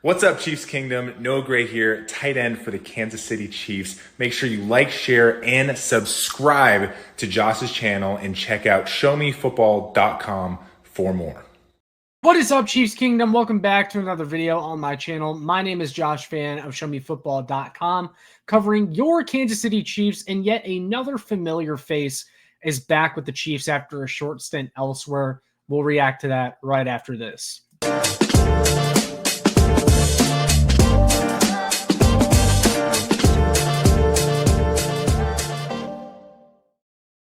What's up, Chiefs Kingdom? Noah Gray here, tight end for the Kansas City Chiefs. Make sure you like, share, and subscribe to Josh's channel and check out showmefootball.com for more. What is up, Chiefs Kingdom? Welcome back to another video on my channel. My name is Josh Fan of showmefootball.com, covering your Kansas City Chiefs, and yet another familiar face is back with the Chiefs after a short stint elsewhere. We'll react to that right after this.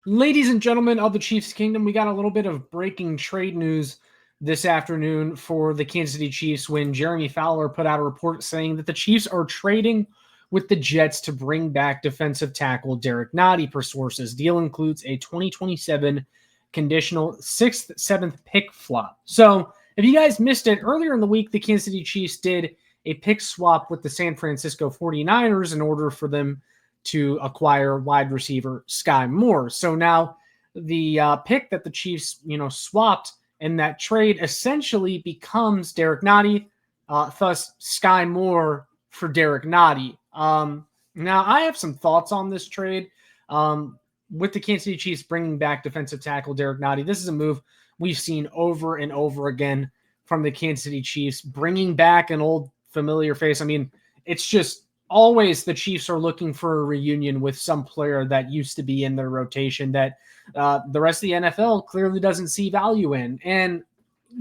Ladies and gentlemen of the Chiefs Kingdom, we got a little bit of breaking trade news this afternoon for the Kansas City Chiefs when Jeremy Fowler put out a report saying that the Chiefs are trading with the Jets to bring back defensive tackle Derrick Nnadi, per sources. Deal includes a 2027 conditional 6th, 7th pick flop. So if you guys missed it, earlier in the week, the Kansas City Chiefs did a pick swap with the San Francisco 49ers in order for them to acquire wide receiver Sky Moore. So now the pick that the Chiefs, swapped in that trade essentially becomes Derrick Nnadi, thus Sky Moore for Derrick Nnadi. Now, I have some thoughts on this trade. With the Kansas City Chiefs bringing back defensive tackle Derrick Nnadi, this is a move we've seen over and over again from the Kansas City Chiefs, bringing back an old familiar face. I mean, it's just always the Chiefs are looking for a reunion with some player that used to be in their rotation that the rest of the NFL clearly doesn't see value in. And,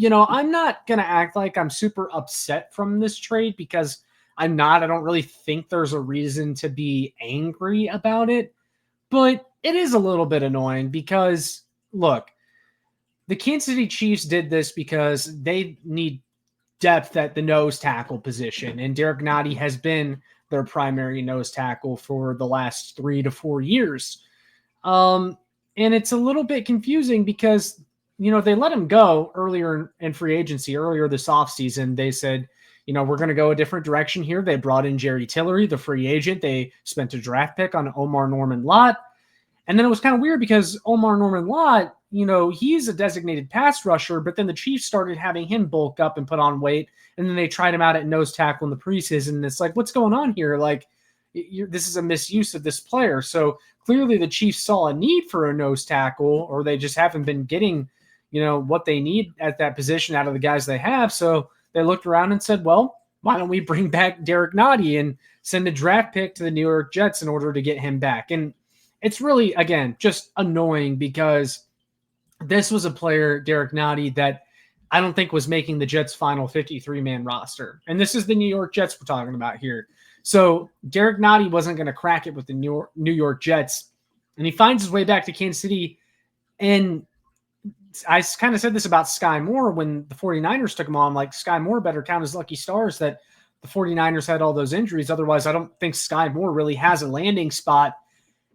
I'm not going to act like I'm super upset from this trade because I'm not. I don't really think there's a reason to be angry about it. But it is a little bit annoying because, look, the Kansas City Chiefs did this because they need depth at the nose tackle position. And Derrick Nnadi has been their primary nose tackle for the last 3 to 4 years. And it's a little bit confusing because, they let him go earlier in free agency, earlier this offseason. They said, we're going to go a different direction here. They brought in Jerry Tillery, the free agent. They spent a draft pick on Omar Norman Lott. And then it was kind of weird because Omar Norman Lott, he's a designated pass rusher, but then the Chiefs started having him bulk up and put on weight. And then they tried him out at nose tackle in the preseason. And it's like, what's going on here? Like, this is a misuse of this player. So clearly the Chiefs saw a need for a nose tackle, or they just haven't been getting, what they need at that position out of the guys they have. So they looked around and said, well, why don't we bring back Derrick Nnadi and send a draft pick to the New York Jets in order to get him back? And it's really, again, just annoying because this was a player, Derrick Nnadi, that I don't think was making the Jets' final 53-man roster. And this is the New York Jets we're talking about here. So Derrick Nnadi wasn't going to crack it with the New York Jets. And he finds his way back to Kansas City. And I kind of said this about Sky Moore when the 49ers took him on. Like, Sky Moore better count his lucky stars that the 49ers had all those injuries. Otherwise, I don't think Sky Moore really has a landing spot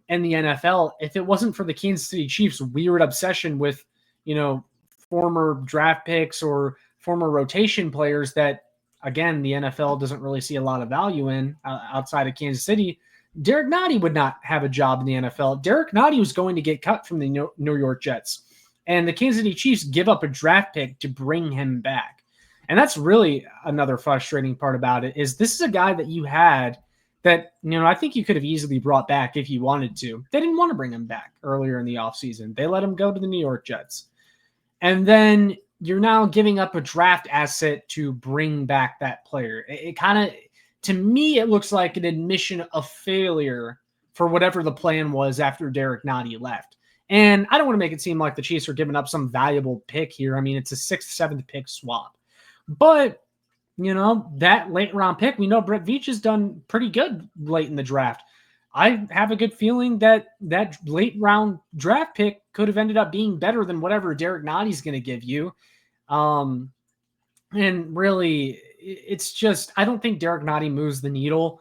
in the NFL. If it wasn't for the Kansas City Chiefs' weird obsession with, former draft picks or former rotation players that, again, the NFL doesn't really see a lot of value in outside of Kansas City, Derrick Nnadi would not have a job in the NFL. Derrick Nnadi was going to get cut from the New York Jets. And the Kansas City Chiefs give up a draft pick to bring him back. And that's really another frustrating part about it, is this is a guy that you had that, I think you could have easily brought back if you wanted to. They didn't want to bring him back earlier in the offseason. They let him go to the New York Jets. And then you're now giving up a draft asset to bring back that player. It kind of, to me, it looks like an admission of failure for whatever the plan was after Derrick Nnadi left. And I don't want to make it seem like the Chiefs are giving up some valuable pick here. I mean, it's a 6th, 7th pick swap. But, that late round pick, we know Brett Veach has done pretty good late in the draft. I have a good feeling that that late round draft pick could have ended up being better than whatever Derrick Nnadi is going to give you. And really, it's just, I don't think Derrick Nnadi moves the needle.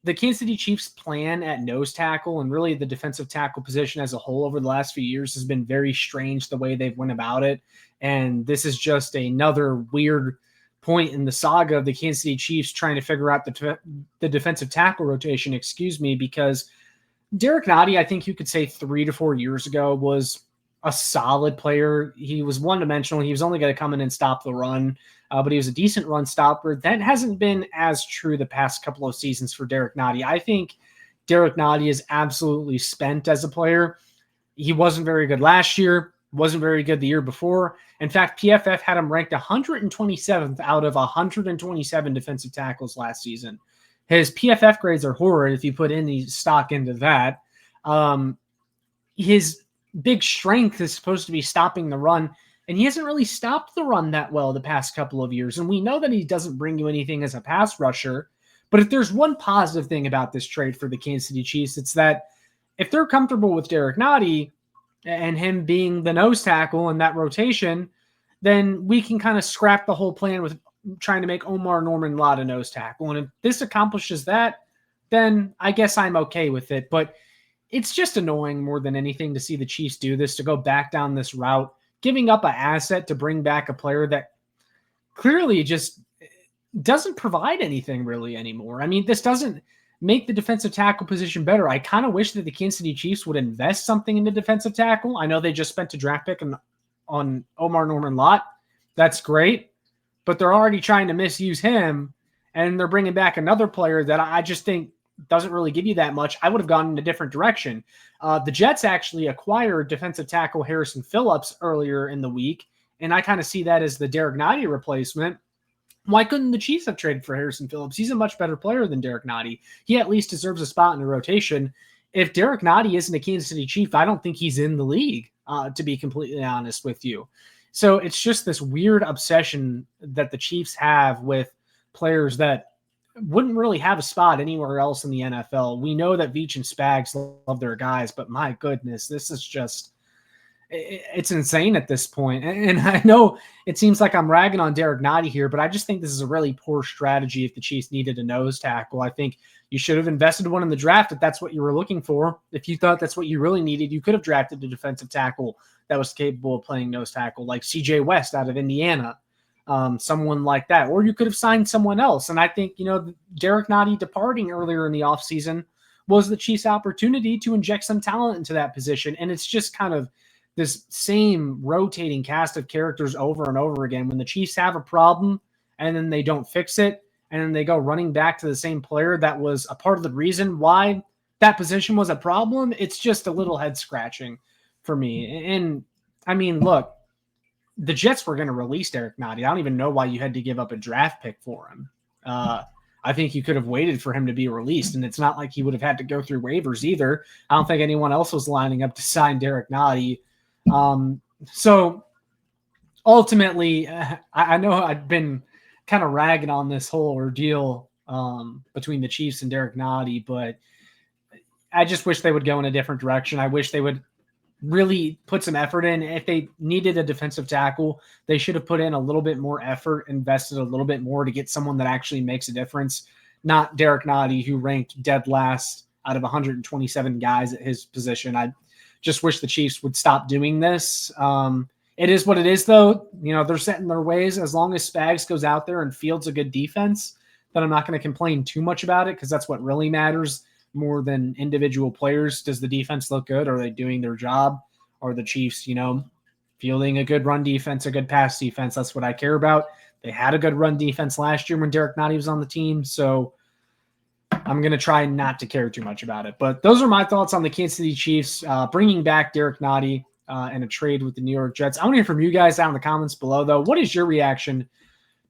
The Kansas City Chiefs plan at nose tackle and really the defensive tackle position as a whole over the last few years has been very strange the way they've went about it. And this is just another weird point in the saga of the Kansas City Chiefs trying to figure out the defensive tackle rotation, because Derrick Nnadi, I think you could say 3 to 4 years ago, was a solid player. He was one-dimensional. He was only going to come in and stop the run, but he was a decent run stopper. That hasn't been as true the past couple of seasons for Derrick Nnadi. I think Derrick Nnadi is absolutely spent as a player. He wasn't very good last year, wasn't very good the year before. In fact, PFF had him ranked 127th out of 127 defensive tackles last season. His PFF grades are horrid if you put any stock into that. His big strength is supposed to be stopping the run, and he hasn't really stopped the run that well the past couple of years. And we know that he doesn't bring you anything as a pass rusher. But if there's one positive thing about this trade for the Kansas City Chiefs, it's that if they're comfortable with Derrick Nnadi and him being the nose tackle in that rotation, then we can kind of scrap the whole plan with trying to make Omar Norman-Lott a nose tackle. And if this accomplishes that, then I guess I'm okay with it. But it's just annoying more than anything to see the Chiefs do this, to go back down this route, giving up an asset to bring back a player that clearly just doesn't provide anything really anymore. I mean, this doesn't make the defensive tackle position better. I kind of wish that the Kansas City Chiefs would invest something into defensive tackle. I know they just spent a draft pick on Omar Norman-Lott. That's great, but they're already trying to misuse him, and they're bringing back another player that I just think doesn't really give you that much. I would have gone in a different direction. The Jets actually acquired defensive tackle Harrison Phillips earlier in the week, and I kind of see that as the Derrick Nnadi replacement. Why couldn't the Chiefs have traded for Harrison Phillips? He's a much better player than Derrick Nnadi. He at least deserves a spot in the rotation. If Derrick Nnadi isn't a Kansas City Chief, I don't think he's in the league, to be completely honest with you. So it's just this weird obsession that the Chiefs have with players that wouldn't really have a spot anywhere else in the NFL. We know that Veach and Spags love their guys, but my goodness, this is just, it's insane at this point. And I know it seems like I'm ragging on Derrick Nnadi here, but I just think this is a really poor strategy if the Chiefs needed a nose tackle. I think you should have invested one in the draft if that's what you were looking for. If you thought that's what you really needed, you could have drafted a defensive tackle that was capable of playing nose tackle, like CJ West out of Indiana, someone like that. Or you could have signed someone else. And I think, Derrick Nnadi departing earlier in the offseason was the Chiefs' opportunity to inject some talent into that position. And it's just kind of this same rotating cast of characters over and over again. When the Chiefs have a problem and then they don't fix it, and then they go running back to the same player that was a part of the reason why that position was a problem, it's just a little head scratching for me. And I mean, look, the Jets were going to release Derrick Nnadi. I don't even know why you had to give up a draft pick for him. I think you could have waited for him to be released, and it's not like he would have had to go through waivers either. I don't think anyone else was lining up to sign Derrick Nnadi. So ultimately, I know I've been kind of ragging on this whole ordeal between the Chiefs and Derrick Nnadi, but I just wish they would go in a different direction. I wish they would really put some effort in. If they needed a defensive tackle, they should have put in a little bit more effort, invested a little bit more to get someone that actually makes a difference, not Derrick Nnadi, who ranked dead last out of 127 guys at his position. I just wish the Chiefs would stop doing this. It is what it is, though. They're set in their ways. As long as Spags goes out there and fields a good defense, then I'm not going to complain too much about it, because that's what really matters more than individual players. Does the defense look good? Are they doing their job? Are the Chiefs, fielding a good run defense, a good pass defense? That's what I care about. They had a good run defense last year when Derrick Nnadi was on the team, so I'm going to try not to care too much about it. But those are my thoughts on the Kansas City Chiefs bringing back Derrick Nnadi and a trade with the New York Jets. I want to hear from you guys down in the comments below, though. What is your reaction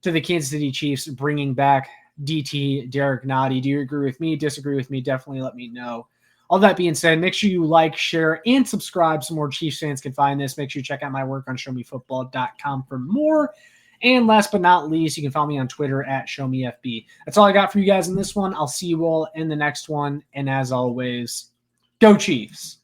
to the Kansas City Chiefs bringing back DT Derrick Nnadi? Do you agree with me? Disagree with me? Definitely let me know. All that being said, make sure you like, share, and subscribe so more Chiefs fans can find this. Make sure you check out my work on showmefootball.com for more. And last but not least, you can follow me on Twitter at ShowMeFB. That's all I got for you guys in this one. I'll see you all in the next one. And as always, go Chiefs.